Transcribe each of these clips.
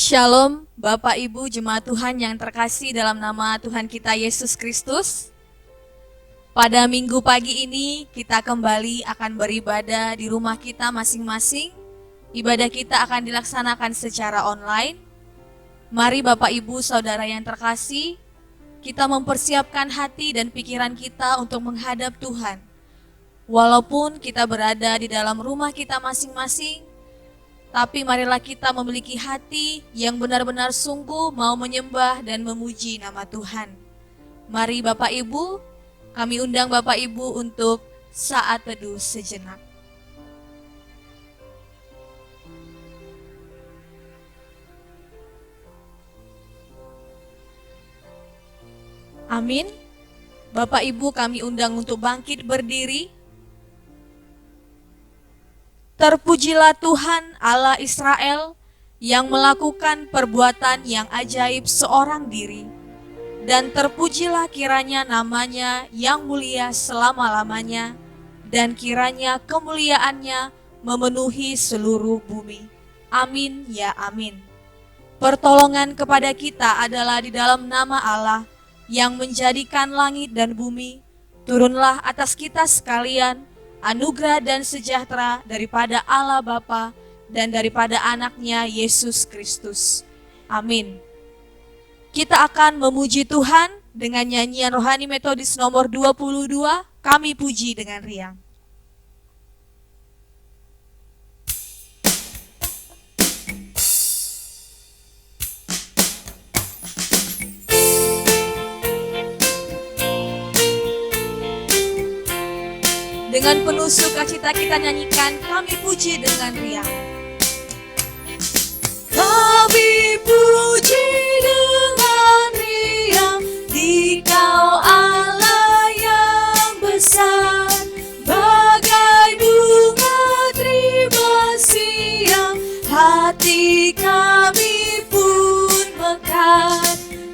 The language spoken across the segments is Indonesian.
Shalom Bapak Ibu Jemaat Tuhan yang terkasih dalam nama Tuhan kita Yesus Kristus. Pada minggu pagi ini kita kembali akan beribadah di rumah kita masing-masing. Ibadah kita akan dilaksanakan secara online. Mari Bapak Ibu Saudara yang terkasih, kita mempersiapkan hati dan pikiran kita untuk menghadap Tuhan. Walaupun kita berada di dalam rumah kita masing-masing, tapi marilah kita memiliki hati yang benar-benar sungguh mau menyembah dan memuji nama Tuhan. Mari Bapak Ibu, kami undang Bapak Ibu untuk saat teduh sejenak. Amin. Bapak Ibu kami undang untuk bangkit berdiri. Terpujilah Tuhan Allah Israel yang melakukan perbuatan yang ajaib seorang diri. Dan terpujilah kiranya namanya yang mulia selama-lamanya, dan kiranya kemuliaannya memenuhi seluruh bumi. Amin ya amin. Pertolongan kepada kita adalah di dalam nama Allah yang menjadikan langit dan bumi. Turunlah atas kita sekalian anugerah dan sejahtera daripada Allah Bapa dan daripada anaknya Yesus Kristus. Amin. Kita akan memuji Tuhan dengan nyanyian rohani metodis nomor 22, Kami Puji dengan Riang. Dengan penuh sukacita kita nyanyikan Kami Puji dengan Riang. Kami puji dengan riang, Dikau Allah yang besar, bagai bunga terima siang, hati kami pun mekar.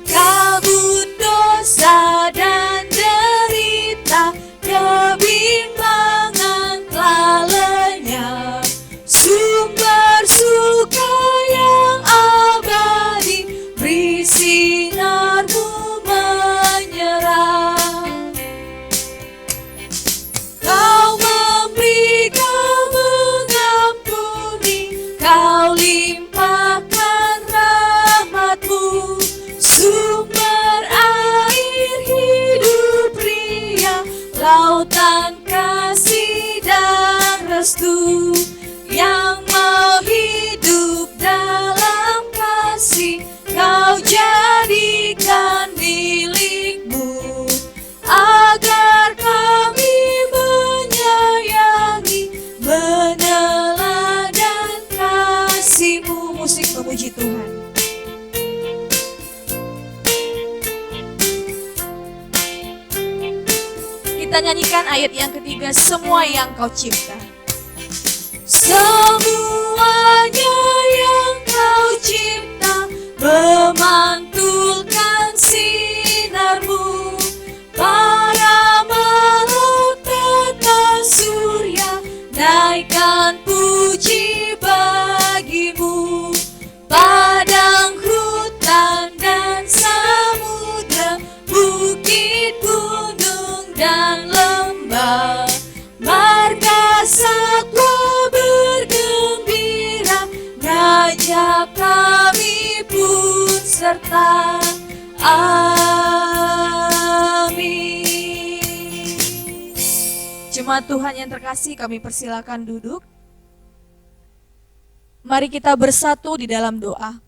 Kabut dosa dan derita, kebimbangan telah lenyap, sumber suka yang abadi, beri sinar-Mu menyerah. Kau memberi, Kau mengampuni, Kau limpahkan rahmat-Mu, sumber air hidup ria, lautan kasih dan restu, yang mau hidup dalam kasih, Kau jadikan milik-Mu, agar kami menyayangi, meneladan kasih-Mu. Musik memuji Tuhan. Kita nyanyikan ayat yang ketiga, semua yang Kau cipta. Semuanya yang Kau cipta memantulkan sinar-Mu, para makhluk tata surya naikkan puji bagi-Mu, padang, hutan dan samudra, bukit, gunung dan lembah, marga satwa bergembira, Raja kami pun serta. Amin. Jemaat Tuhan yang terkasih, kami persilakan duduk. Mari kita bersatu di dalam doa.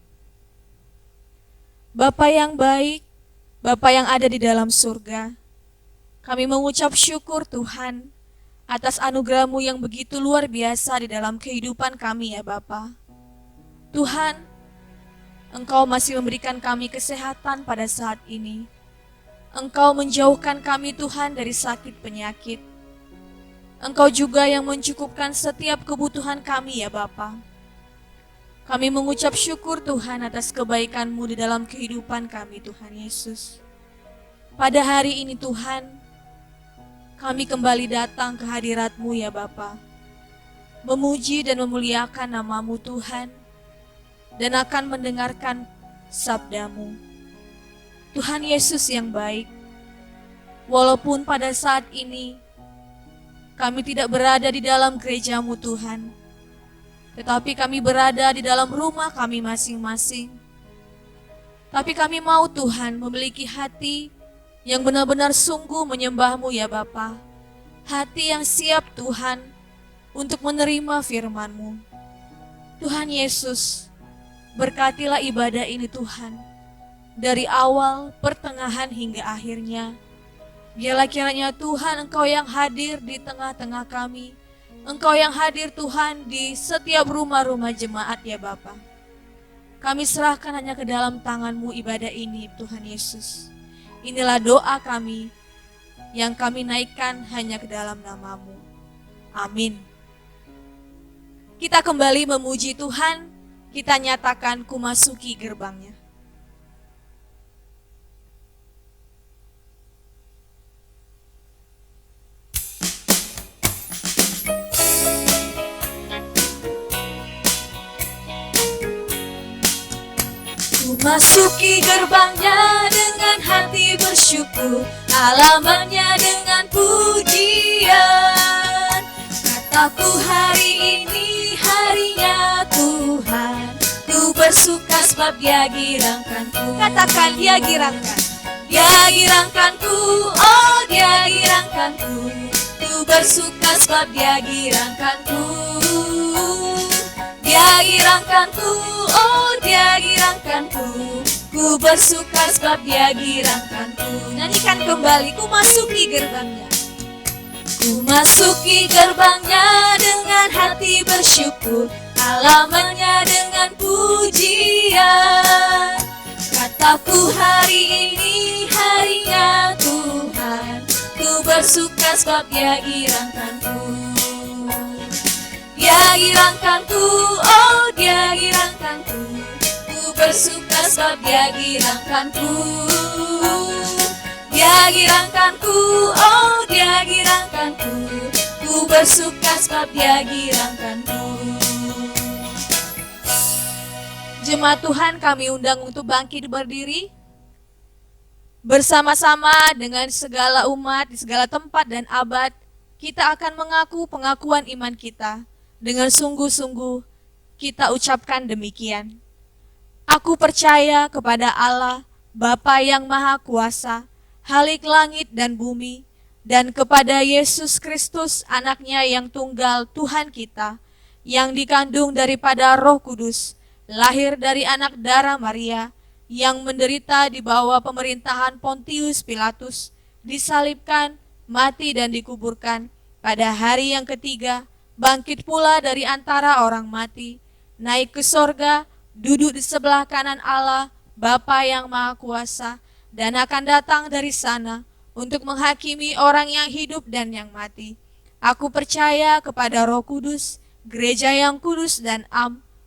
Bapa yang baik, Bapa yang ada di dalam surga, kami mengucap syukur Tuhan atas anugerah-Mu yang begitu luar biasa di dalam kehidupan kami ya Bapa. Tuhan, Engkau masih memberikan kami kesehatan pada saat ini. Engkau menjauhkan kami Tuhan dari sakit penyakit. Engkau juga yang mencukupkan setiap kebutuhan kami ya Bapa. Kami mengucap syukur Tuhan atas kebaikan-Mu di dalam kehidupan kami Tuhan Yesus. Pada hari ini Tuhan, kami kembali datang ke hadirat-Mu ya Bapa, memuji dan memuliakan nama-Mu Tuhan. dan akan mendengarkan sabda-Mu. Tuhan Yesus yang baik, walaupun pada saat ini kami tidak berada di dalam gereja-Mu Tuhan, tetapi kami berada di dalam rumah kami masing-masing. Tapi kami mau Tuhan memiliki hati yang benar-benar sungguh menyembah-Mu ya Bapa. Hati yang siap Tuhan untuk menerima firman-Mu. Tuhan Yesus, berkatilah ibadah ini Tuhan, dari awal, pertengahan hingga akhirnya. Biarlah kiranya Tuhan Engkau yang hadir di tengah-tengah kami. Engkau yang hadir Tuhan di setiap rumah-rumah jemaat ya Bapa. Kami serahkan hanya ke dalam tangan-Mu ibadah ini Tuhan Yesus. Inilah doa kami yang kami naikkan hanya ke dalam nama-Mu. Amin. Kita kembali memuji Tuhan, kita nyatakan kumasuki gerbangnya. Masuki gerbangnya dengan hati bersyukur, halamannya dengan pujian. Kataku hari ini harinya Tuhan, ku bersuka sebab Dia girangkanku. Katakan Dia girangkan, Dia girangkanku, oh Dia girangkanku. Ku bersuka sebab Dia girangkanku. Dia girangkanku, oh Dia girangkanku. Ku bersuka sebab Dia girangkanku. Nyanyikan kembali, ku masuki gerbangnya. Ku masuki gerbangnya dengan hati bersyukur, halamannya dengan pujian. Kataku hari ini harinya Tuhan, ku bersuka sebab Dia girangkanku. Dia girangkanku, oh Dia girangkanku. Ku bersuka sebab Dia girangkanku. Dia girangkanku, oh Dia girangkanku. Ku bersuka sebab Dia girangkanku. Jemaat Tuhan, kami undang untuk bangkit berdiri. Bersama-sama dengan segala umat di segala tempat dan abad, kita akan mengaku pengakuan iman kita. Dengan sungguh-sungguh kita ucapkan demikian. Aku percaya kepada Allah, Bapa yang Maha Kuasa, Khalik langit dan bumi, dan kepada Yesus Kristus, Anaknya yang tunggal Tuhan kita, yang dikandung daripada Roh Kudus, lahir dari anak darah Maria, yang menderita di bawah pemerintahan Pontius Pilatus, disalibkan, mati dan dikuburkan, pada hari yang ketiga, bangkit pula dari antara orang mati, naik ke sorga, duduk di sebelah kanan Allah, Bapa yang Maha Kuasa, dan akan datang dari sana untuk menghakimi orang yang hidup dan yang mati. Aku percaya kepada Roh Kudus, gereja yang kudus dan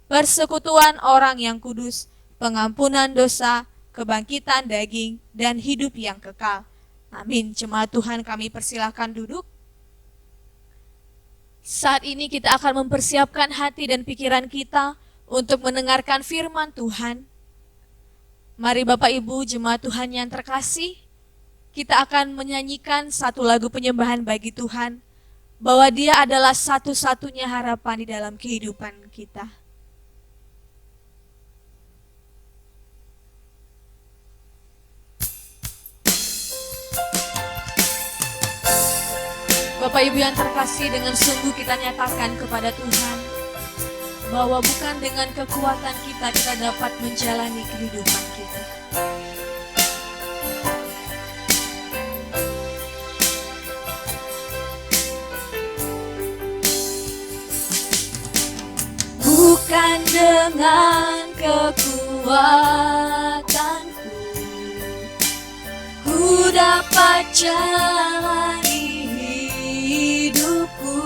persekutuan orang yang kudus, pengampunan dosa, kebangkitan daging, dan hidup yang kekal. Amin. Jemaat Tuhan, kami persilahkan duduk. Saat ini kita akan mempersiapkan hati dan pikiran kita untuk mendengarkan firman Tuhan. Mari Bapak Ibu jemaat Tuhan yang terkasih, kita akan menyanyikan satu lagu penyembahan bagi Tuhan, bahwa Dia adalah satu-satunya harapan di dalam kehidupan kita. Bapak Ibu yang terkasih, dengan sungguh kita nyatakan kepada Tuhan bahwa bukan dengan kekuatan kita dapat menjalani kehidupan kita. Bukan dengan kekuatanku ku dapat jalani hidupku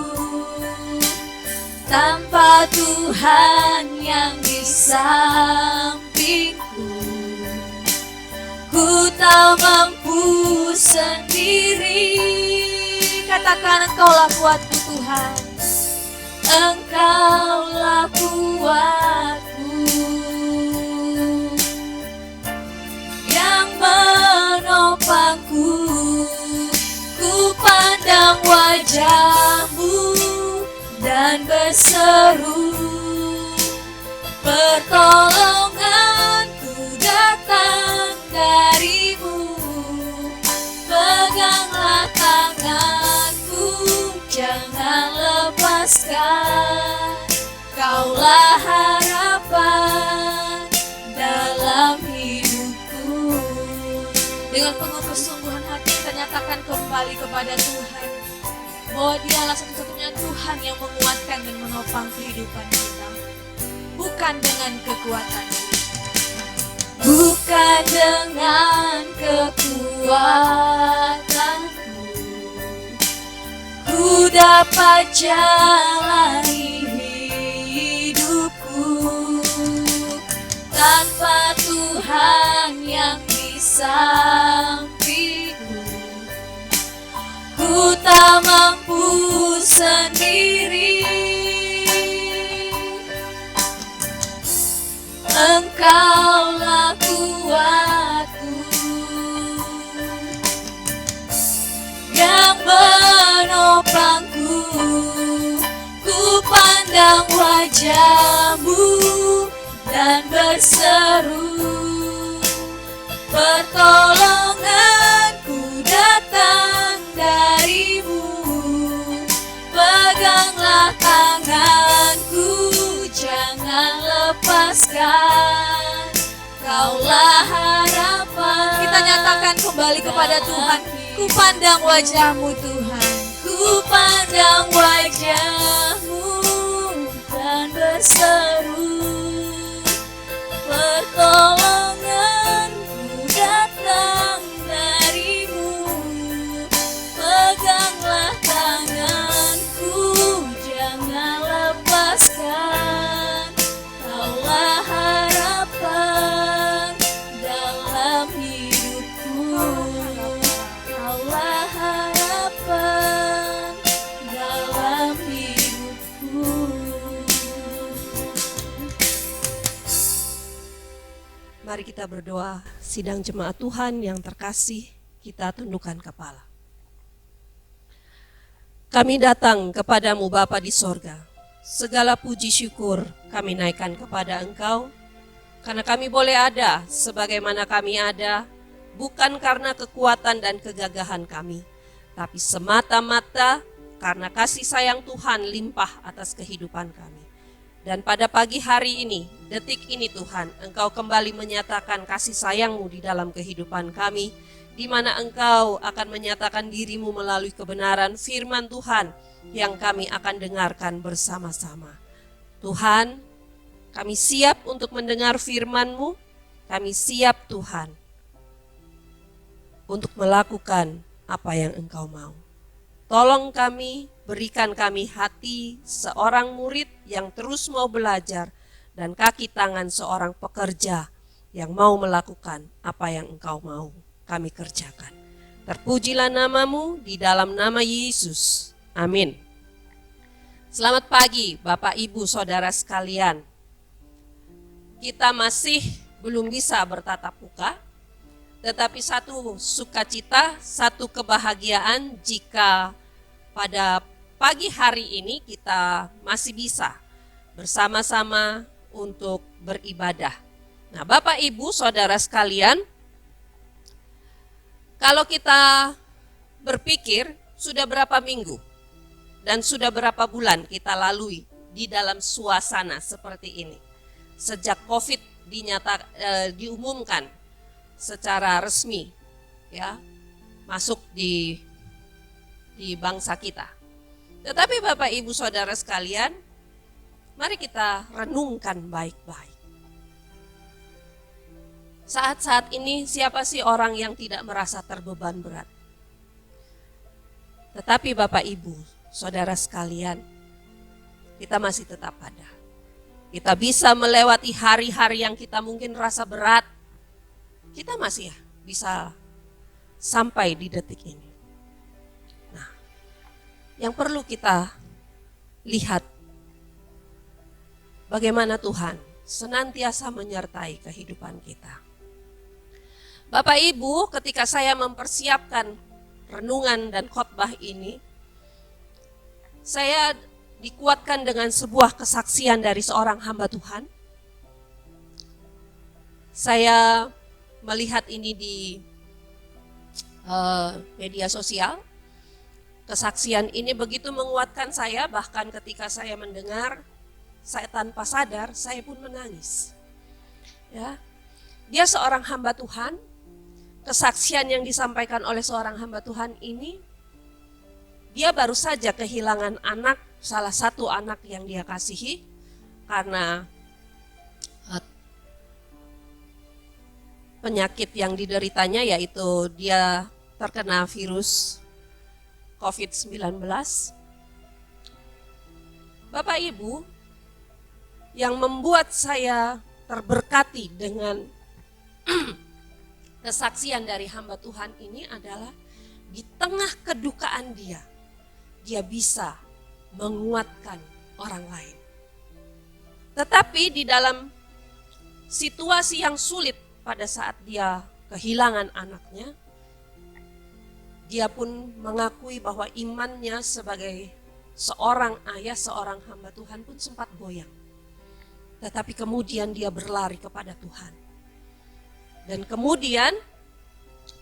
tanpa Tuhan yang di sampingku. Ku tak mampu sendiri. Katakan, Engkaulah kuatku Tuhan, Engkaulah kuatku. menopangku. Ku pandang wajah-Mu dan berseru, pertolonganku datang dari-Mu. Peganglah tanganku, jangan lepaskan. Kaulah harapan dalam hidupku. Dengan penuh kesungguhan hati kita nyatakan kembali kepada Tuhan bahwa Dialah satu-satunya Tuhan yang menguatkan dan menopang kehidupan kita. Bukan dengan kekuatan, bukan dengan kekuatanku, ku dapat jalani hidupku tanpa Tuhan yang di sampingku. Ku tak mampu sendiri, Engkaulah kuatku yang menopangku. Ku pandang wajah-Mu dan berseru, pertolonganku datang dari-Mu. Peganglah tanganku, jangan lepaskan. Kaulah harapan. Kita nyatakan kembali kepada Tuhan. Ku pandang wajah-Mu Tuhan, ku pandang wajah-Mu dan berseru, pertolonganku datang dari-Mu. Peganglah tanganku, jangan lepaskan. Kaulah harapan dalam hidupku. Kaulah harapan dalam hidupku. Mari kita berdoa. Sidang jemaat Tuhan yang terkasih, kita tundukkan kepala. Kami datang kepadamu Bapa di sorga. Segala puji syukur kami naikkan kepada Engkau, karena kami boleh ada sebagaimana kami ada, bukan karena kekuatan dan kegagahan kami, tapi semata-mata karena kasih sayang Tuhan limpah atas kehidupan kami. Dan pada pagi hari ini, detik ini Tuhan, Engkau kembali menyatakan kasih sayang-Mu di dalam kehidupan kami, di mana Engkau akan menyatakan diri-Mu melalui kebenaran firman Tuhan yang kami akan dengarkan bersama-sama. Tuhan, kami siap untuk mendengar firman-Mu, kami siap Tuhan untuk melakukan apa yang Engkau mau. Tolong kami, berikan kami hati seorang murid yang terus mau belajar dan kaki tangan seorang pekerja yang mau melakukan apa yang Engkau mau kami kerjakan. Terpujilah nama-Mu di dalam nama Yesus. Amin. Selamat pagi Bapak Ibu Saudara sekalian. Kita masih belum bisa bertatap muka, tetapi satu sukacita, satu kebahagiaan jika pada pagi hari ini kita masih bisa bersama-sama untuk beribadah. Nah, Bapak Ibu Saudara sekalian, kalau kita berpikir sudah berapa minggu dan sudah berapa bulan kita lalui di dalam suasana seperti ini. Sejak COVID diumumkan secara resmi ya masuk di bangsa kita. Tetapi Bapak Ibu Saudara sekalian, mari kita renungkan baik-baik. Saat-saat ini siapa sih orang yang tidak merasa terbeban berat? Tetapi Bapak Ibu Saudara sekalian, kita masih tetap ada. Kita bisa melewati hari-hari yang kita mungkin rasa berat. Kita masih bisa sampai di detik ini. Nah, yang perlu kita lihat bagaimana Tuhan senantiasa menyertai kehidupan kita. Bapak Ibu, ketika saya mempersiapkan renungan dan khotbah ini, saya dikuatkan dengan sebuah kesaksian dari seorang hamba Tuhan. Saya melihat ini di media sosial. Kesaksian ini begitu menguatkan saya, bahkan ketika saya mendengar, saya tanpa sadar, saya pun menangis. Ya, dia seorang hamba Tuhan. Kesaksian yang disampaikan oleh seorang hamba Tuhan ini, dia baru saja kehilangan anak, salah satu anak yang dia kasihi, karena penyakit yang dideritanya, yaitu dia terkena virus COVID-19. Bapak Ibu, yang membuat saya terberkati dengan kesaksian dari hamba Tuhan ini adalah di tengah kedukaan dia bisa menguatkan orang lain. Tetapi di dalam situasi yang sulit pada saat dia kehilangan anaknya, dia pun mengakui bahwa imannya sebagai seorang ayah, seorang hamba Tuhan pun sempat goyang. Tetapi kemudian dia berlari kepada Tuhan. Dan kemudian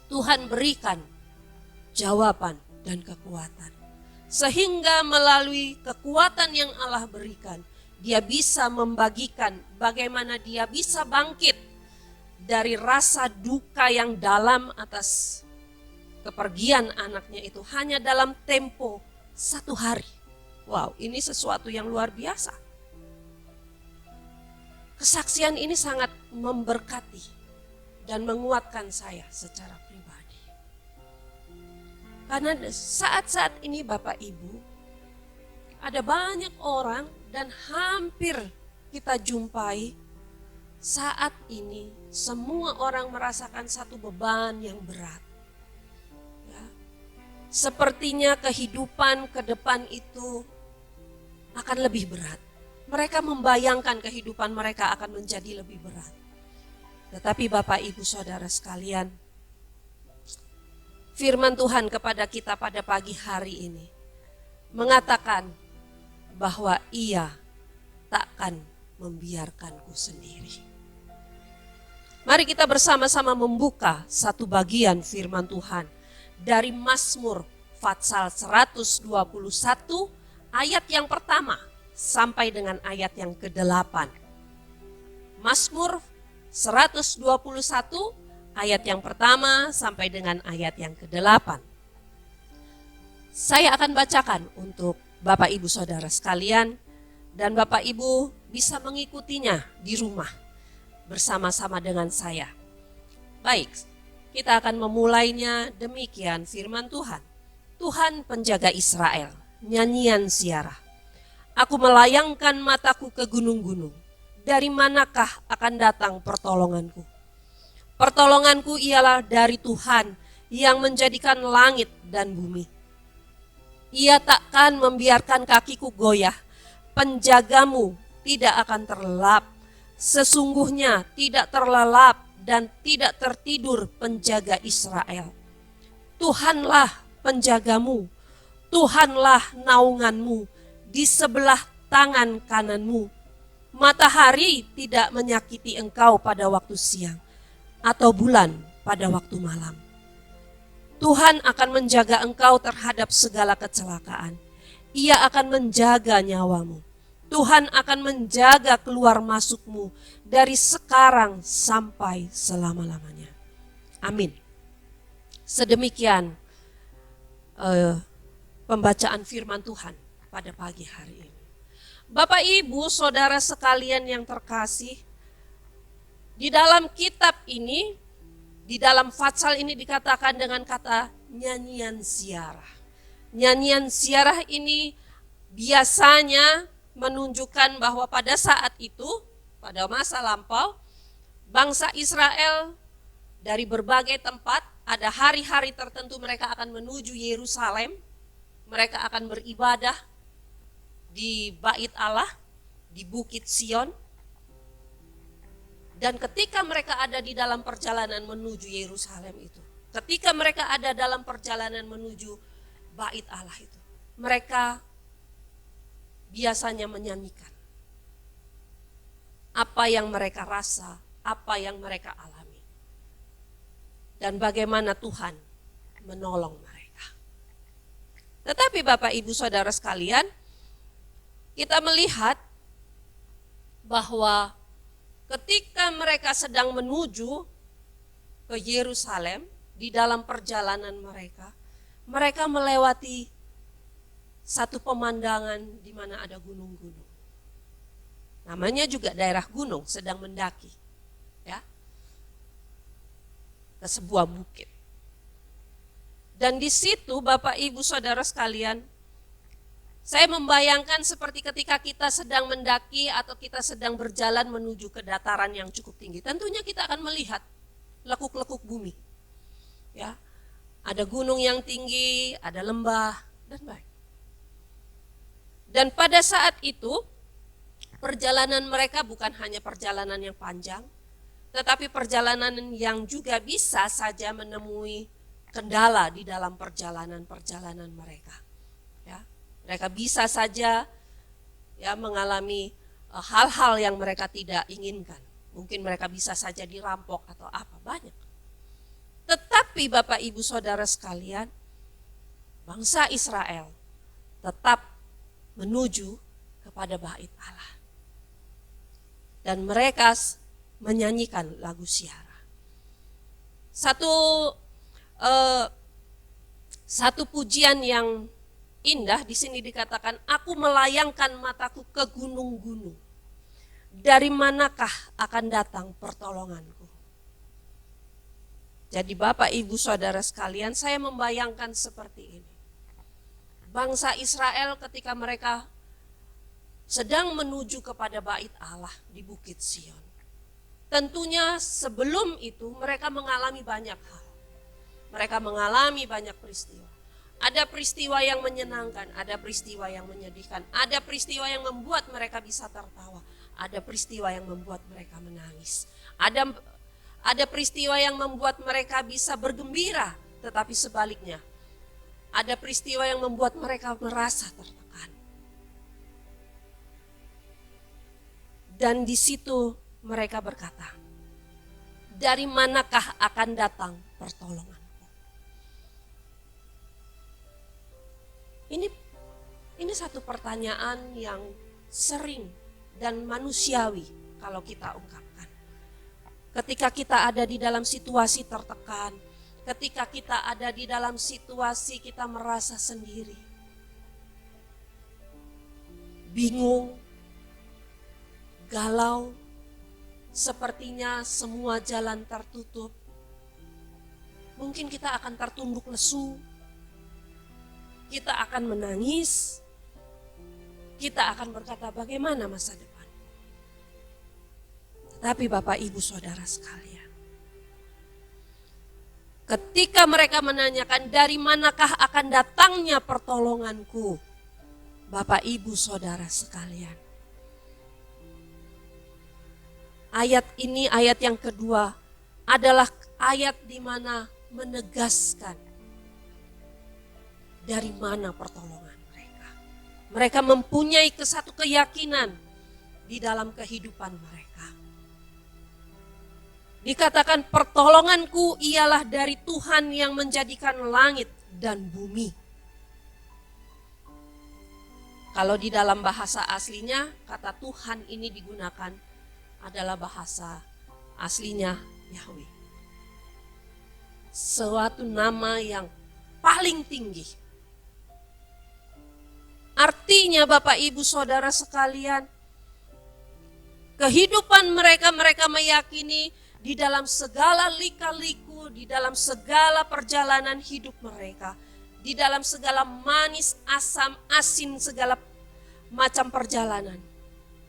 Tuhan berikan jawaban dan kekuatan. Sehingga melalui kekuatan yang Allah berikan, dia bisa membagikan bagaimana dia bisa bangkit dari rasa duka yang dalam atas kepergian anaknya itu hanya dalam tempo 1 hari. Wow, ini sesuatu yang luar biasa. Kesaksian ini sangat memberkati dan menguatkan saya secara pribadi. Karena saat-saat ini Bapak Ibu, ada banyak orang dan hampir kita jumpai saat ini semua orang merasakan satu beban yang berat. Sepertinya kehidupan ke depan itu akan lebih berat. Mereka membayangkan kehidupan mereka akan menjadi lebih berat. Tetapi Bapak Ibu Saudara sekalian, firman Tuhan kepada kita pada pagi hari ini mengatakan bahwa Ia takkan membiarkanku sendiri. Mari kita bersama-sama membuka satu bagian firman Tuhan dari Mazmur Fatsal 121 ayat yang pertama sampai dengan ayat yang ke-8. Mazmur 121 ayat yang pertama sampai dengan ayat yang ke-8. Saya akan bacakan untuk Bapak Ibu Saudara sekalian, dan Bapak Ibu bisa mengikutinya di rumah bersama-sama dengan saya. Baik, kita akan memulainya demikian firman Tuhan. Tuhan penjaga Israel, nyanyian ziarah. Aku melayangkan mataku ke gunung-gunung. Dari manakah akan datang pertolonganku? Pertolonganku ialah dari Tuhan yang menjadikan langit dan bumi. Ia takkan membiarkan kakiku goyah. Penjagamu tidak akan terlelap. Sesungguhnya tidak terlelap dan tidak tertidur penjaga Israel. Tuhanlah penjagamu, Tuhanlah naunganmu di sebelah tangan kananmu. Matahari tidak menyakiti engkau pada waktu siang, atau bulan pada waktu malam. Tuhan akan menjaga engkau terhadap segala kecelakaan. Ia akan menjaga nyawamu. Tuhan akan menjaga keluar masukmu dari sekarang sampai selama-lamanya. Amin. Sedemikian pembacaan firman Tuhan pada pagi hari ini. Bapak Ibu Saudara sekalian yang terkasih, di dalam kitab ini, di dalam Fatsal ini dikatakan dengan kata nyanyian ziarah. Nyanyian ziarah ini biasanya menunjukkan bahwa pada saat itu, pada masa lampau, bangsa Israel dari berbagai tempat, ada hari-hari tertentu mereka akan menuju Yerusalem, mereka akan beribadah di Bait Allah, di Bukit Sion. Dan ketika mereka ada di dalam perjalanan menuju Yerusalem itu, ketika mereka ada dalam perjalanan menuju bait Allah itu, mereka biasanya menyanyikan apa yang mereka rasa, apa yang mereka alami, dan bagaimana Tuhan menolong mereka. Tetapi Bapak Ibu Saudara sekalian, kita melihat bahwa ketika mereka sedang menuju ke Yerusalem, di dalam perjalanan mereka, mereka melewati satu pemandangan di mana ada gunung-gunung. Namanya juga daerah gunung, sedang mendaki, ya, ke sebuah bukit. Dan di situ Bapak Ibu Saudara sekalian, saya membayangkan seperti ketika kita sedang mendaki atau kita sedang berjalan menuju ke dataran yang cukup tinggi. Tentunya kita akan melihat lekuk-lekuk bumi. Ya, ada gunung yang tinggi, ada lembah, dan baik. Dan pada saat itu, perjalanan mereka bukan hanya perjalanan yang panjang, tetapi perjalanan yang juga bisa saja menemui kendala di dalam perjalanan mereka. Ya, mereka bisa saja ya mengalami hal-hal yang mereka tidak inginkan. Mungkin mereka bisa saja dirampok atau apa, banyak. Tetapi Bapak Ibu Saudara sekalian, bangsa Israel tetap menuju kepada bait Allah. Dan mereka menyanyikan lagu Syiara. Satu pujian yang indah di sini dikatakan, aku melayangkan mataku ke gunung-gunung. Dari manakah akan datang pertolonganku? Jadi Bapak Ibu Saudara sekalian, saya membayangkan seperti ini. Bangsa Israel ketika mereka sedang menuju kepada bait Allah di Bukit Sion. Tentunya sebelum itu mereka mengalami banyak hal. Mereka mengalami banyak peristiwa. Ada peristiwa yang menyenangkan, ada peristiwa yang menyedihkan, ada peristiwa yang membuat mereka bisa tertawa, ada peristiwa yang membuat mereka menangis. Ada peristiwa yang membuat mereka bisa bergembira, tetapi sebaliknya ada peristiwa yang membuat mereka merasa tertekan. Dan di situ mereka berkata, dari manakah akan datang pertolonganku? Ini satu pertanyaan yang sering dan manusiawi kalau kita ungkapkan. Ketika kita ada di dalam situasi tertekan, ketika kita ada di dalam situasi kita merasa sendiri, bingung, galau, sepertinya semua jalan tertutup. Mungkin kita akan tertunduk lesu, kita akan menangis, kita akan berkata bagaimana masa depan. Tetapi Bapak Ibu Saudara sekalian, ketika mereka menanyakan dari manakah akan datangnya pertolonganku, Bapak Ibu Saudara sekalian, ayat ini, ayat yang kedua adalah ayat di mana menegaskan dari mana pertolongan mereka. Mereka mempunyai satu keyakinan di dalam kehidupan mereka. Dikatakan pertolonganku ialah dari Tuhan yang menjadikan langit dan bumi. Kalau di dalam bahasa aslinya kata Tuhan ini digunakan adalah bahasa aslinya Yahweh. Suatu nama yang paling tinggi. Artinya Bapak Ibu Saudara sekalian, kehidupan mereka meyakini di dalam segala lika-liku, di dalam segala perjalanan hidup mereka, di dalam segala manis, asam, asin, segala macam perjalanan,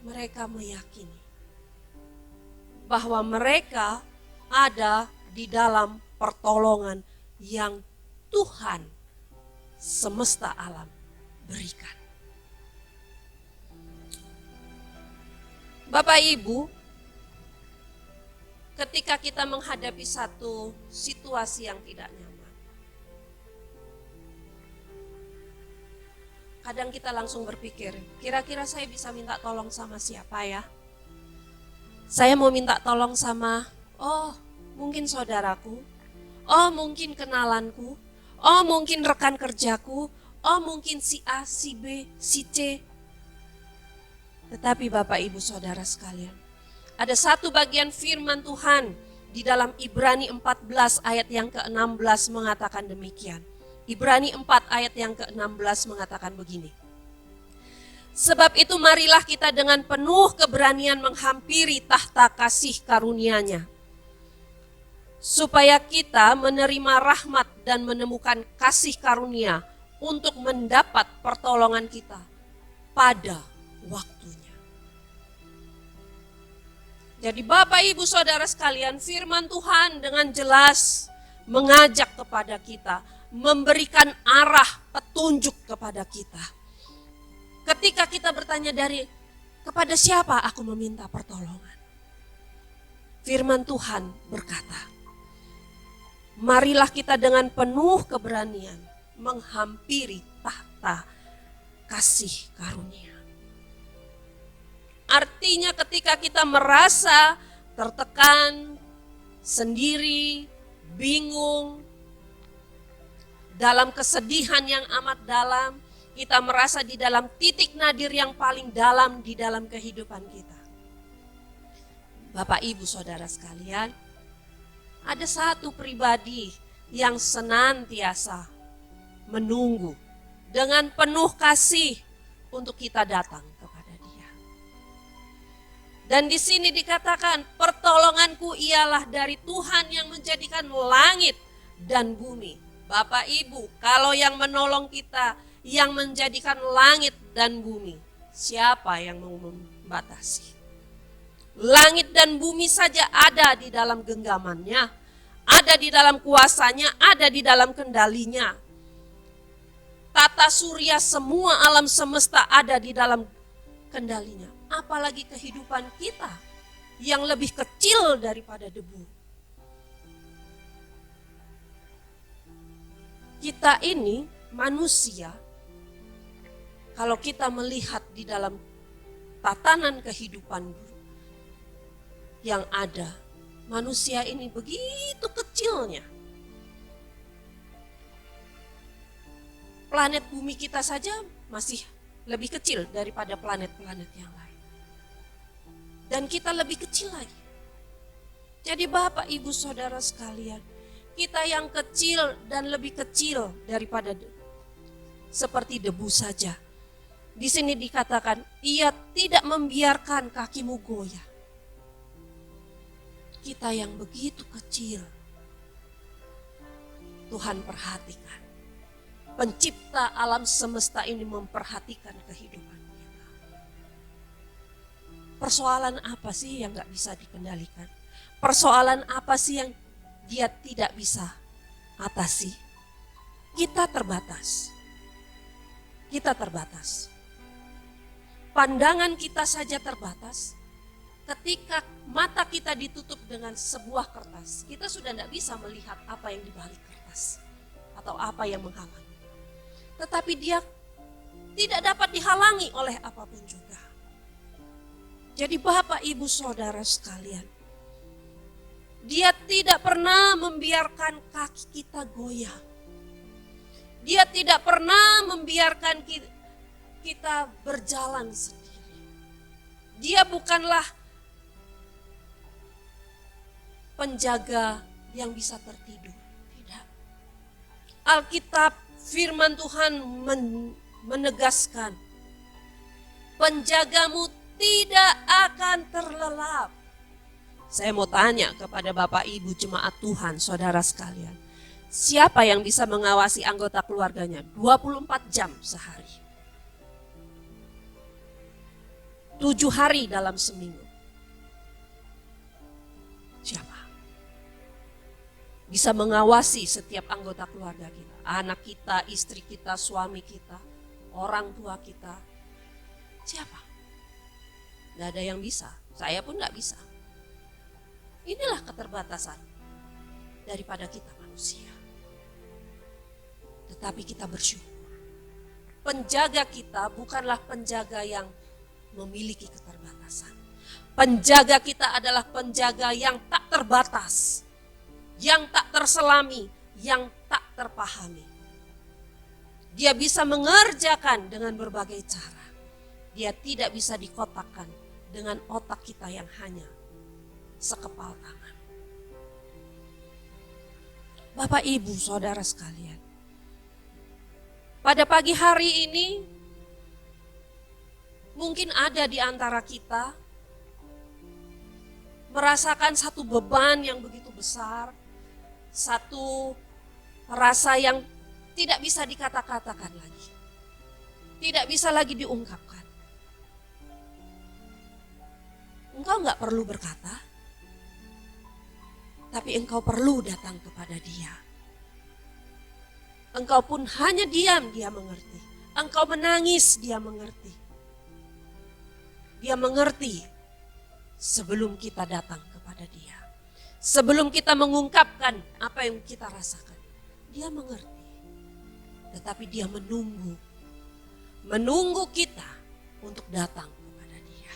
mereka meyakini bahwa mereka ada di dalam pertolongan yang Tuhan semesta alam berikan. Bapak Ibu, ketika kita menghadapi satu situasi yang tidak nyaman. Kadang kita langsung berpikir, kira-kira saya bisa minta tolong sama siapa ya? Saya mau minta tolong sama, mungkin saudaraku, mungkin kenalanku, mungkin rekan kerjaku, mungkin si A, si B, si C. Tetapi Bapak Ibu Saudara sekalian, ada satu bagian firman Tuhan di dalam Ibrani 14 ayat yang ke-16 mengatakan demikian. Ibrani 4 ayat yang ke-16 mengatakan begini. Sebab itu marilah kita dengan penuh keberanian menghampiri tahta kasih karunia-Nya, supaya kita menerima rahmat dan menemukan kasih karunia untuk mendapat pertolongan kita pada waktunya. Jadi Bapak Ibu Saudara sekalian, firman Tuhan dengan jelas mengajak kepada kita, memberikan arah petunjuk kepada kita. Ketika kita bertanya kepada siapa aku meminta pertolongan? Firman Tuhan berkata, marilah kita dengan penuh keberanian menghampiri tahta kasih karunia. Artinya ketika kita merasa tertekan, sendiri, bingung, dalam kesedihan yang amat dalam, kita merasa di dalam titik nadir yang paling dalam di dalam kehidupan kita. Bapak Ibu Saudara sekalian, ada satu pribadi yang senantiasa menunggu dengan penuh kasih untuk kita datang kepada Dia. Dan di sini dikatakan, pertolonganku ialah dari Tuhan yang menjadikan langit dan bumi. Bapak Ibu, kalau yang menolong kita, yang menjadikan langit dan bumi, siapa yang mau membatasi? Langit dan bumi saja ada di dalam genggamannya, ada di dalam kuasanya, ada di dalam kendalinya. Tata surya semua alam semesta ada di dalam kendalinya. Apalagi kehidupan kita yang lebih kecil daripada debu. Kita ini manusia, kalau kita melihat di dalam tatanan kehidupan yang ada, manusia ini begitu kecilnya. Planet bumi kita saja masih lebih kecil daripada planet-planet yang lain. Dan kita lebih kecil lagi. Jadi Bapak Ibu Saudara sekalian, kita yang kecil dan lebih kecil daripada seperti debu saja. Di sini dikatakan, Ia tidak membiarkan kakimu goyah. Kita yang begitu kecil, Tuhan perhatikan. Pencipta alam semesta ini memperhatikan kehidupan kita. Persoalan apa sih yang gak bisa dikendalikan? Persoalan apa sih yang Dia tidak bisa atasi? Kita terbatas. Kita terbatas. Pandangan kita saja terbatas. Ketika mata kita ditutup dengan sebuah kertas, kita sudah tidak bisa melihat apa yang di balik kertas atau apa yang menghalangi. Tetapi Dia tidak dapat dihalangi oleh apapun juga. Jadi Bapak Ibu Saudara sekalian, Dia tidak pernah membiarkan kaki kita goyah. Dia tidak pernah membiarkan kita berjalan sendiri. Dia bukanlah penjaga yang bisa tertidur. Tidak. Alkitab firman Tuhan menegaskan, penjagamu tidak akan terlelap. Saya mau tanya kepada Bapak Ibu jemaat Tuhan, saudara sekalian. Siapa yang bisa mengawasi anggota keluarganya 24 jam sehari? 7 hari dalam seminggu. Siapa? Bisa mengawasi setiap anggota keluarga kita. Anak kita, istri kita, suami kita, orang tua kita. Siapa? Gak ada yang bisa. Saya pun gak bisa. Inilah keterbatasan daripada kita manusia. Tetapi kita bersyukur. Penjaga kita bukanlah penjaga yang memiliki keterbatasan. Penjaga kita adalah penjaga yang tak terbatas, yang tak terselami, yang tak terpahami. Dia bisa mengerjakan dengan berbagai cara. Dia tidak bisa dikotakkan dengan otak kita yang hanya sekepal tangan. Bapak, Ibu, Saudara sekalian, pada pagi hari ini mungkin ada di antara kita merasakan satu beban yang begitu besar, satu rasa yang tidak bisa dikata-katakan lagi, tidak bisa lagi diungkapkan. Engkau enggak perlu berkata, tapi engkau perlu datang kepada Dia. Engkau pun hanya diam, Dia mengerti. Engkau menangis, Dia mengerti. Dia mengerti sebelum kita datang kepada Dia. Sebelum kita mengungkapkan apa yang kita rasakan. Dia mengerti. Tetapi Dia menunggu. Menunggu kita untuk datang kepada Dia.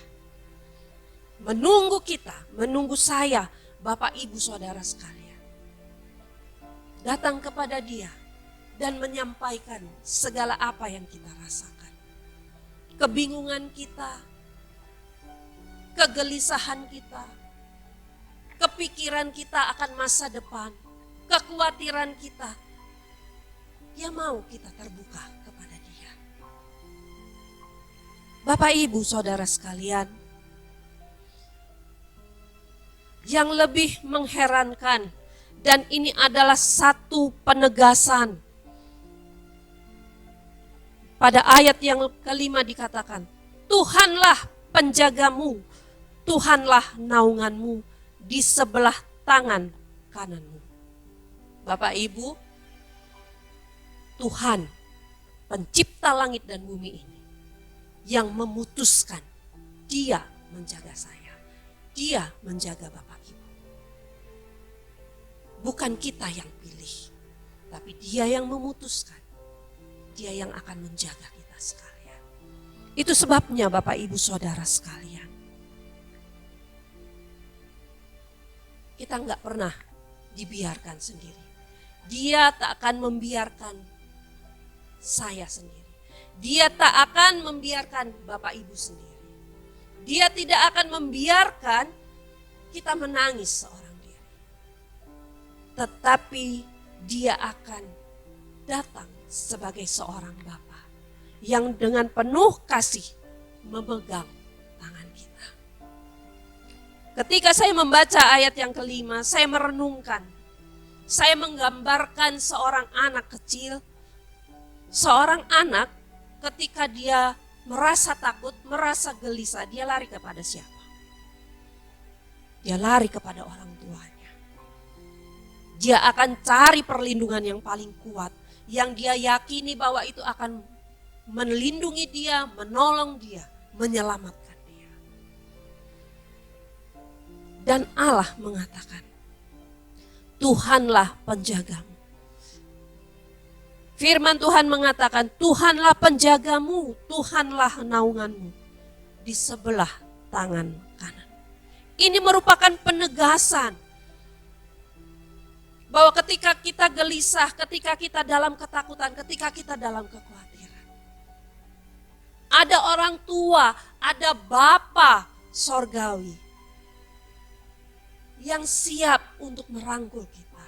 Menunggu kita, menunggu saya, Bapak, Ibu, Saudara sekalian. Datang kepada Dia dan menyampaikan segala apa yang kita rasakan. Kebingungan kita, kegelisahan kita, kepikiran kita akan masa depan, kekhawatiran kita. Dia mau kita terbuka kepada Dia. Bapak, Ibu, Saudara sekalian, yang lebih mengherankan, dan ini adalah satu penegasan. Pada ayat yang kelima dikatakan, Tuhanlah penjagamu, Tuhanlah naunganmu di sebelah tangan kananmu. Bapak, Ibu, Tuhan pencipta langit dan bumi ini yang memutuskan Dia menjaga saya. Dia menjaga Bapak, Ibu. Bukan kita yang pilih, tapi Dia yang memutuskan. Dia yang akan menjaga kita sekalian. Itu sebabnya Bapak, Ibu, Saudara sekalian, kita enggak pernah dibiarkan sendiri. Dia tak akan membiarkan saya sendiri. Dia tak akan membiarkan Bapak, Ibu sendiri. Dia tidak akan membiarkan kita menangis seorang diri. Tetapi Dia akan datang sebagai seorang Bapa yang dengan penuh kasih memegang tangan kita. Ketika saya membaca ayat yang kelima, saya merenungkan. Saya menggambarkan seorang anak kecil. Seorang anak ketika dia merasa takut, merasa gelisah, dia lari kepada siapa? Dia lari kepada orang tuanya. Dia akan cari perlindungan yang paling kuat, yang dia yakini bahwa itu akan melindungi dia, menolong dia, menyelamatkan dia. Dan Allah mengatakan, Tuhanlah penjagamu. Firman Tuhan mengatakan, Tuhanlah penjagamu, Tuhanlah naunganmu di sebelah tangan kanan. Ini merupakan penegasan bahwa ketika kita gelisah, ketika kita dalam ketakutan, ketika kita dalam kekhawatiran, ada orang tua, ada Bapa sorgawi yang siap untuk merangkul kita,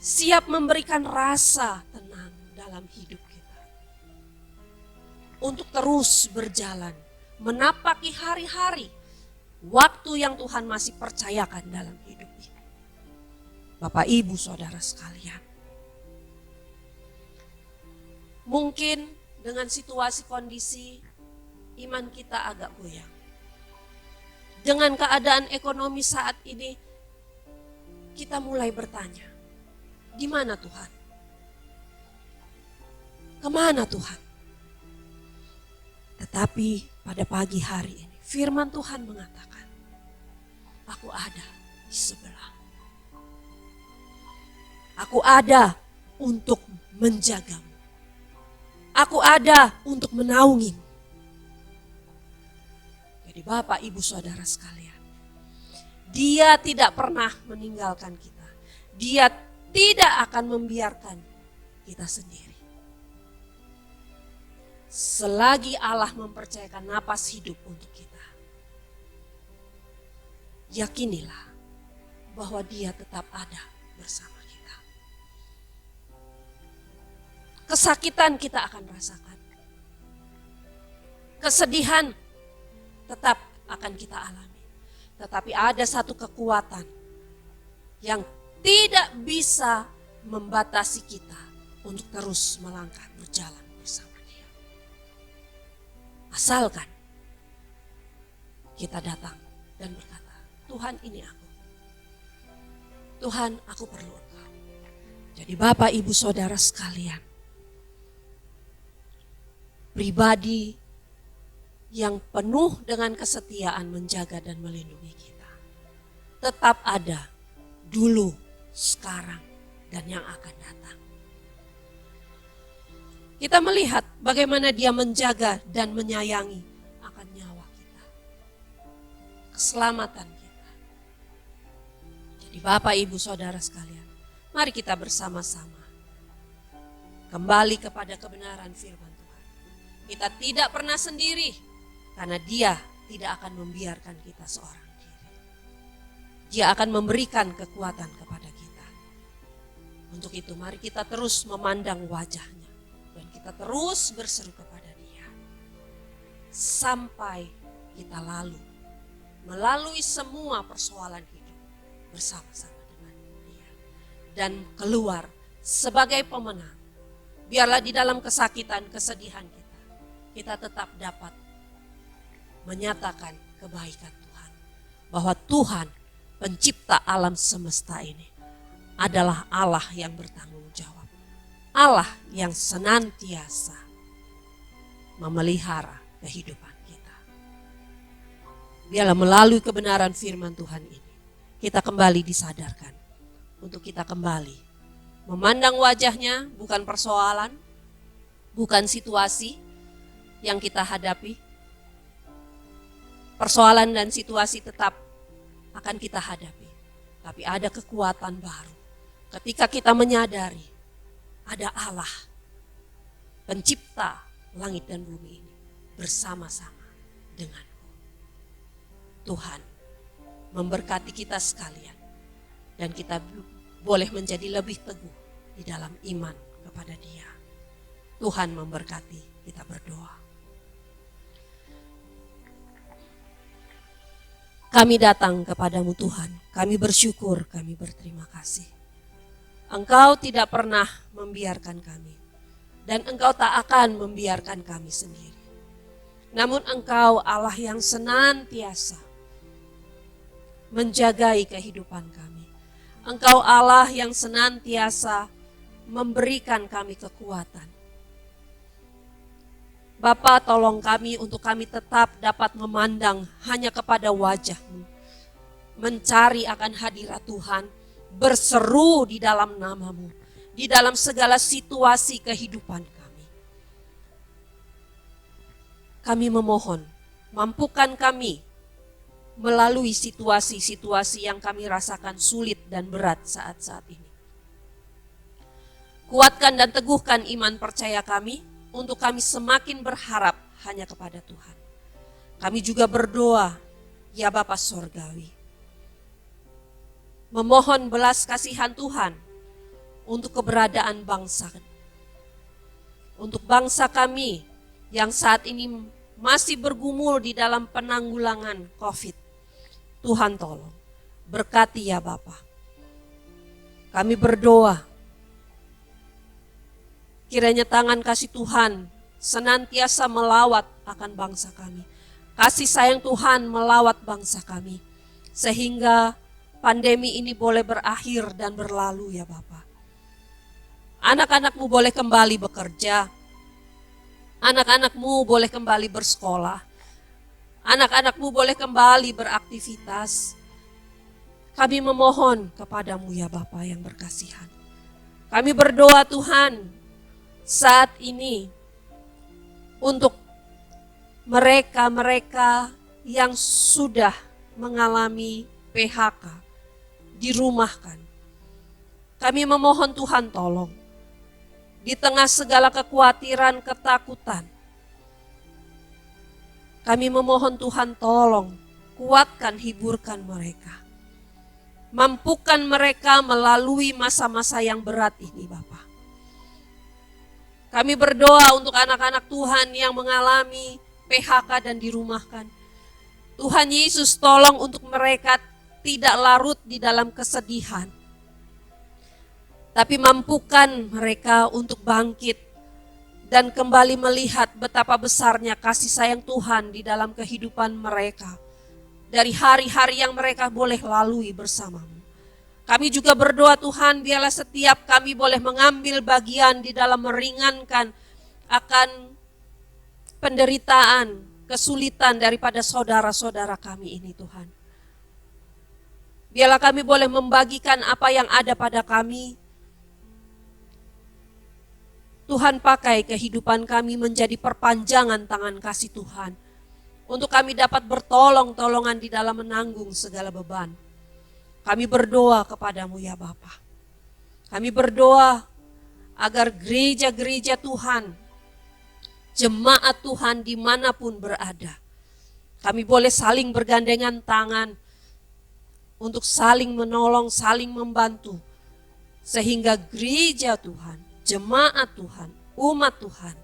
siap memberikan rasa tenang dalam hidup kita, untuk terus berjalan, menapaki hari-hari, waktu yang Tuhan masih percayakan dalam hidup ini. Bapak, Ibu, Saudara sekalian, mungkin dengan situasi kondisi iman kita agak goyang. Dengan keadaan ekonomi saat ini, kita mulai bertanya, di mana Tuhan? Kemana Tuhan? Tetapi pada pagi hari ini, firman Tuhan mengatakan, aku ada di sebelah. Aku ada untuk menjagamu. Aku ada untuk menaungimu. Jadi Bapak, Ibu, Saudara sekalian, Dia tidak pernah meninggalkan kita. Dia tidak akan membiarkan kita sendiri. Selagi Allah mempercayakan napas hidup untuk kita, yakinilah bahwa Dia tetap ada bersama kita. Kesakitan kita akan rasakan. Kesedihan tetap akan kita alami. Tetapi ada satu kekuatan yang tidak bisa membatasi kita untuk terus melangkah berjalan bersama Dia. Asalkan kita datang dan berkata, Tuhan, ini aku. Tuhan, aku perlu Engkau. Jadi Bapak, Ibu, Saudara sekalian, pribadi yang penuh dengan kesetiaan menjaga dan melindungi kita tetap ada dulu, sekarang, dan yang akan datang. Kita melihat bagaimana Dia menjaga dan menyayangi akan nyawa kita, keselamatan kita. Jadi Bapak, Ibu, Saudara sekalian, mari kita bersama-sama kembali kepada kebenaran firman Tuhan. Kita tidak pernah sendiri, karena Dia tidak akan membiarkan kita seorang diri. Dia akan memberikan kekuatan kepada kita. Untuk itu mari kita terus memandang wajah-Nya. Dan kita terus berseru kepada Dia. Sampai kita melalui semua persoalan hidup bersama-sama dengan Dia. Dan keluar sebagai pemenang. Biarlah di dalam kesakitan, kesedihan kita tetap dapat menyatakan kebaikan Tuhan. Bahwa Tuhan pencipta alam semesta ini adalah Allah yang bertanggung jawab. Allah yang senantiasa memelihara kehidupan kita. Biarlah melalui kebenaran firman Tuhan ini, kita kembali disadarkan untuk kita kembali memandang wajah-Nya, bukan persoalan, bukan situasi yang kita hadapi. Persoalan dan situasi tetap akan kita hadapi. Tapi ada kekuatan baru. Ketika kita menyadari ada Allah, pencipta langit dan bumi ini bersama-sama denganku. Tuhan memberkati kita sekalian. Dan kita boleh menjadi lebih teguh di dalam iman kepada Dia. Tuhan memberkati, kita berdoa. Kami datang kepadamu Tuhan, kami bersyukur, kami berterima kasih. Engkau tidak pernah membiarkan kami, dan Engkau tak akan membiarkan kami sendiri. Namun Engkau Allah yang senantiasa menjagai kehidupan kami. Engkau Allah yang senantiasa memberikan kami kekuatan. Bapa, tolong kami untuk kami tetap dapat memandang hanya kepada wajah-Mu. Mencari akan hadirat Tuhan, berseru di dalam nama-Mu, di dalam segala situasi kehidupan kami. Kami memohon, mampukan kami melalui situasi-situasi yang kami rasakan sulit dan berat saat-saat ini. Kuatkan dan teguhkan iman percaya kami, untuk kami semakin berharap hanya kepada Tuhan. Kami juga berdoa, ya Bapa Sorgawi, memohon belas kasihan Tuhan untuk keberadaan bangsa. Untuk bangsa kami yang saat ini masih bergumul di dalam penanggulangan COVID. Tuhan tolong, berkati ya Bapa. Kami berdoa, kiranya tangan kasih Tuhan senantiasa melawat akan bangsa kami. Kasih sayang Tuhan melawat bangsa kami. Sehingga pandemi ini boleh berakhir dan berlalu ya Bapa. Anak-anak-Mu boleh kembali bekerja. Anak-anak-Mu boleh kembali bersekolah. Anak-anak-Mu boleh kembali beraktivitas. Kami memohon kepadamu ya Bapa yang berkasihan. Kami berdoa Tuhan saat ini untuk mereka-mereka yang sudah mengalami PHK, dirumahkan. Kami memohon Tuhan tolong. Di tengah segala kekhawatiran, ketakutan, kami memohon Tuhan tolong kuatkan, hiburkan mereka. Mampukan mereka melalui masa-masa yang berat ini Bapa. Kami berdoa untuk anak-anak Tuhan yang mengalami PHK dan dirumahkan. Tuhan Yesus tolong untuk mereka tidak larut di dalam kesedihan. Tapi mampukan mereka untuk bangkit dan kembali melihat betapa besarnya kasih sayang Tuhan di dalam kehidupan mereka. Dari hari-hari yang mereka boleh lalui bersamamu. Kami juga berdoa Tuhan, biarlah setiap kami boleh mengambil bagian di dalam meringankan akan penderitaan, kesulitan daripada saudara-saudara kami ini Tuhan. Biarlah kami boleh membagikan apa yang ada pada kami. Tuhan pakai kehidupan kami menjadi perpanjangan tangan kasih Tuhan. Untuk kami dapat bertolong-tolongan di dalam menanggung segala beban. Kami berdoa kepadamu ya Bapa. Kami berdoa agar gereja-gereja Tuhan, jemaat Tuhan dimanapun berada. Kami boleh saling bergandengan tangan untuk saling menolong, saling membantu. Sehingga gereja Tuhan, jemaat Tuhan, umat Tuhan,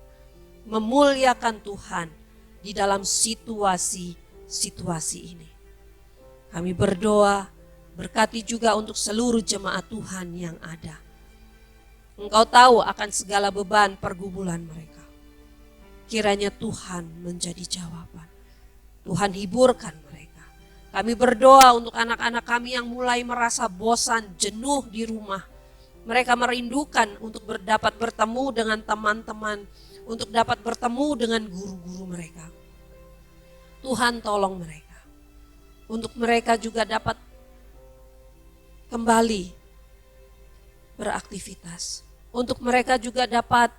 memuliakan Tuhan di dalam situasi ini. Kami berdoa, berkati juga untuk seluruh jemaat Tuhan yang ada. Engkau tahu akan segala beban pergumulan mereka. Kiranya Tuhan menjadi jawaban. Tuhan hiburkan mereka. Kami berdoa untuk anak-anak kami yang mulai merasa bosan, jenuh di rumah. Mereka merindukan untuk dapat bertemu dengan teman-teman, untuk dapat bertemu dengan guru-guru mereka. Tuhan tolong mereka, untuk mereka juga dapat kembali beraktivitas, untuk mereka juga dapat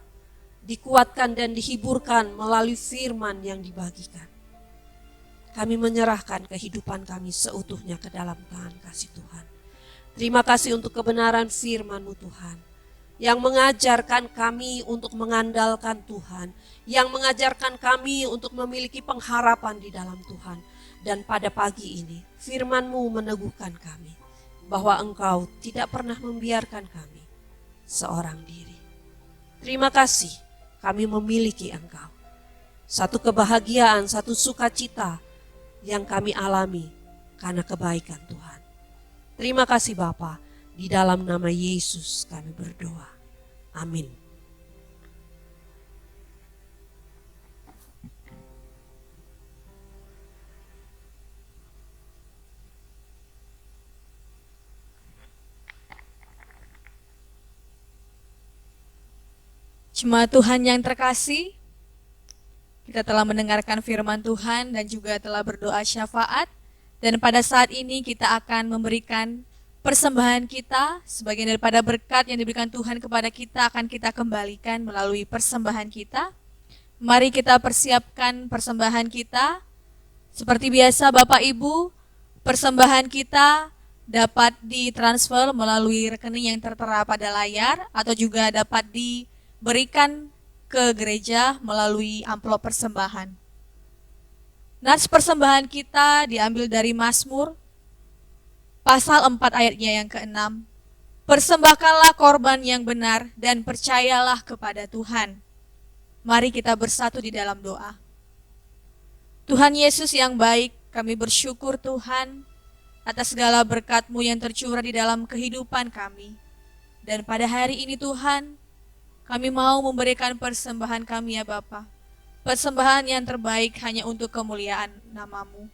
dikuatkan dan dihiburkan melalui firman yang dibagikan. Kami menyerahkan kehidupan kami seutuhnya ke dalam tangan kasih Tuhan. Terima kasih untuk kebenaran firman-Mu Tuhan, yang mengajarkan kami untuk mengandalkan Tuhan, yang mengajarkan kami untuk memiliki pengharapan di dalam Tuhan. Dan pada pagi ini, firman-Mu meneguhkan kami, bahwa Engkau tidak pernah membiarkan kami seorang diri. Terima kasih kami memiliki Engkau. Satu kebahagiaan, satu sukacita yang kami alami karena kebaikan Tuhan. Terima kasih Bapa, di dalam nama Yesus kami berdoa. Amin. Jemaat Tuhan yang terkasih, kita telah mendengarkan firman Tuhan dan juga telah berdoa syafaat. Dan pada saat ini kita akan memberikan persembahan kita, sebagian daripada berkat yang diberikan Tuhan kepada kita akan kita kembalikan melalui persembahan kita. Mari kita persiapkan persembahan kita. Seperti biasa Bapak Ibu, persembahan kita dapat ditransfer melalui rekening yang tertera pada layar atau juga dapat diberikan ke gereja melalui amplop persembahan. Nats persembahan kita diambil dari Mazmur pasal 4 ayatnya yang ke-6. Persembahkanlah korban yang benar dan percayalah kepada Tuhan. Mari kita bersatu di dalam doa. Tuhan Yesus yang baik, kami bersyukur Tuhan atas segala berkat-Mu yang tercurah di dalam kehidupan kami. Dan pada hari ini Tuhan, kami mau memberikan persembahan kami ya Bapa. Persembahan yang terbaik hanya untuk kemuliaan nama-Mu.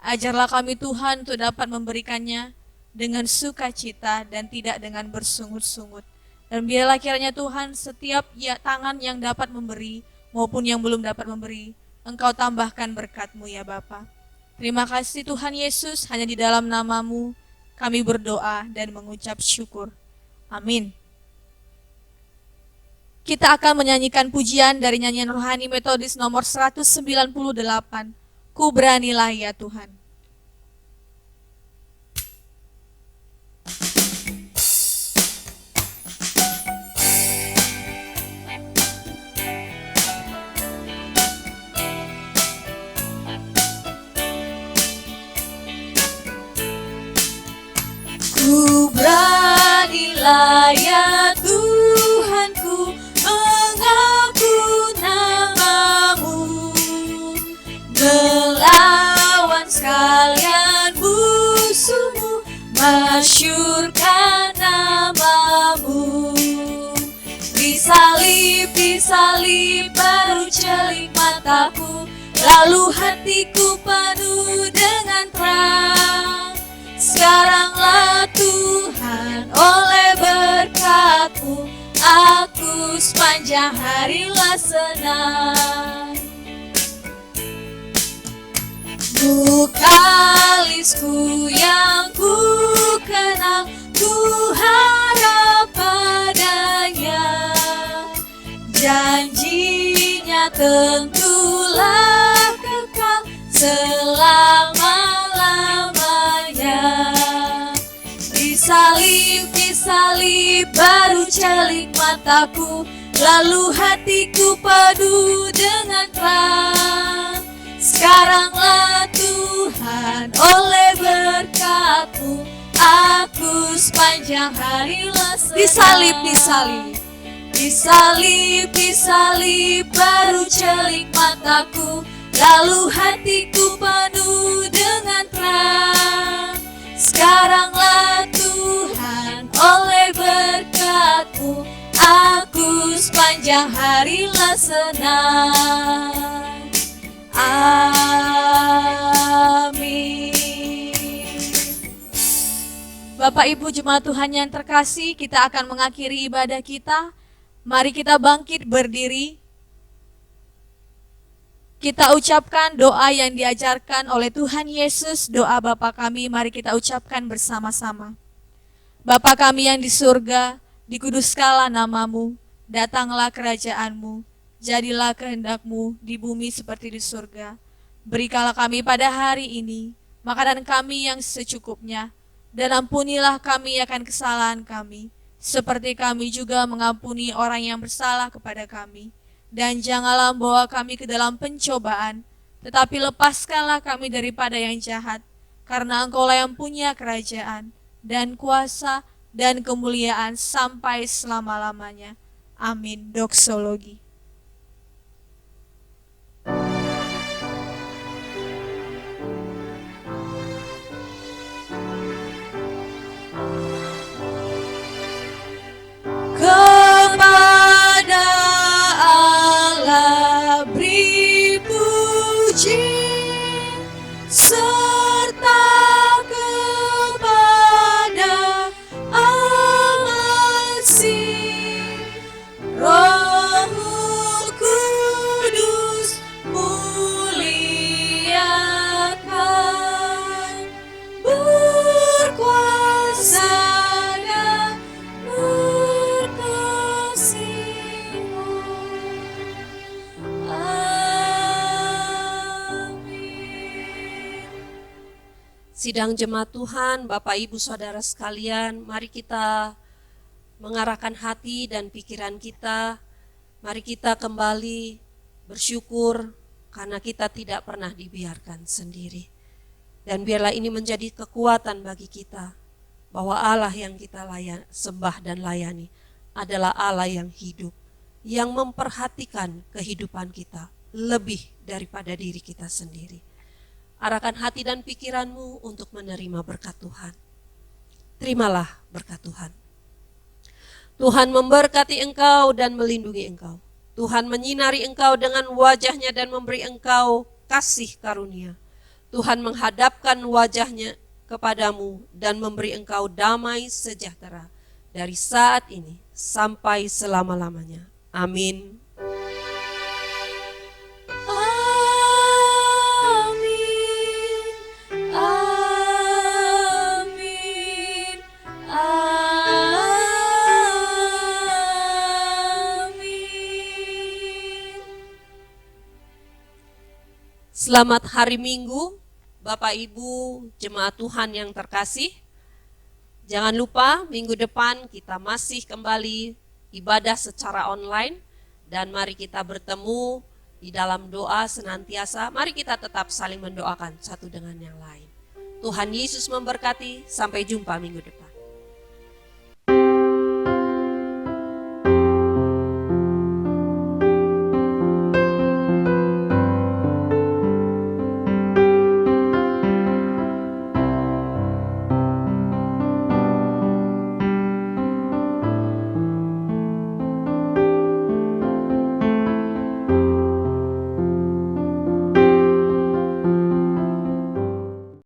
Ajarlah kami Tuhan untuk dapat memberikannya dengan sukacita dan tidak dengan bersungut-sungut. Dan biarlah kiranya Tuhan setiap tangan yang dapat memberi maupun yang belum dapat memberi, Engkau tambahkan berkat-Mu ya Bapa. Terima kasih Tuhan Yesus, hanya di dalam nama-Mu kami berdoa dan mengucap syukur. Amin. Kita akan menyanyikan pujian dari nyanyian rohani Metodis nomor 198. Ku beranilah ya Tuhan. Ku beranilah ya Tuhanku mengaku namamu, melawan sekalian musuhmu, masyurkan namamu. Disalib, disalib baru celik mataku, lalu hatiku penuh dengan terang. Sekaranglah Tuhan oleh berkat-Mu, aku sepanjang harilah senang. Mukalisku yang ku kenal, ku harap padanya. Janjinya tentulah kekal selama-lamanya. Disalib, disalib baru celik mataku, lalu hatiku penuh dengan terang. Sekaranglah Tuhan oleh berkat-Mu, aku sepanjang harilah senang. Disalib, disalib, disalib, disalib baru celik mataku, lalu hatiku penuh dengan terang. Sekaranglah Tuhan oleh berkat-Mu, aku sepanjang harilah senang. Amin. Bapak Ibu jemaat Tuhan yang terkasih, kita akan mengakhiri ibadah kita. Mari kita bangkit berdiri. Kita ucapkan doa yang diajarkan oleh Tuhan Yesus, doa Bapa kami, mari kita ucapkan bersama-sama. Bapa kami yang di surga, dikuduskanlah namamu, datanglah kerajaan-Mu, jadilah kehendak-Mu di bumi seperti di surga. Berikanlah kami pada hari ini makanan kami yang secukupnya, dan ampunilah kami akan kesalahan kami, seperti kami juga mengampuni orang yang bersalah kepada kami. Dan janganlah membawa kami ke dalam pencobaan, tetapi lepaskanlah kami daripada yang jahat, karena Engkau-lah yang punya kerajaan, dan kuasa, dan kemuliaan sampai selama-lamanya. Amin. Doksologi. Kepada Allah beri puji, serta kepada Al-Masih, Rohul Kudus muliakan, berkuasa dan Sidang jemaat Tuhan, Bapak Ibu Saudara sekalian, mari kita mengarahkan hati dan pikiran kita. Mari kita kembali bersyukur karena kita tidak pernah dibiarkan sendiri. Dan biarlah ini menjadi kekuatan bagi kita, bahwa Allah yang kita sembah dan layani adalah Allah yang hidup, yang memperhatikan kehidupan kita lebih daripada diri kita sendiri. Arahkan hati dan pikiranmu untuk menerima berkat Tuhan. Terimalah berkat Tuhan. Tuhan memberkati engkau dan melindungi engkau. Tuhan menyinari engkau dengan wajahnya dan memberi engkau kasih karunia. Tuhan menghadapkan wajahnya kepadamu dan memberi engkau damai sejahtera dari saat ini sampai selama-lamanya. Amin. Amin. Selamat hari Minggu, Bapak Ibu jemaat Tuhan yang terkasih. Jangan lupa minggu depan kita masih kembali ibadah secara online. Dan mari kita bertemu di dalam doa senantiasa. Mari kita tetap saling mendoakan satu dengan yang lain. Tuhan Yesus memberkati, sampai jumpa minggu depan.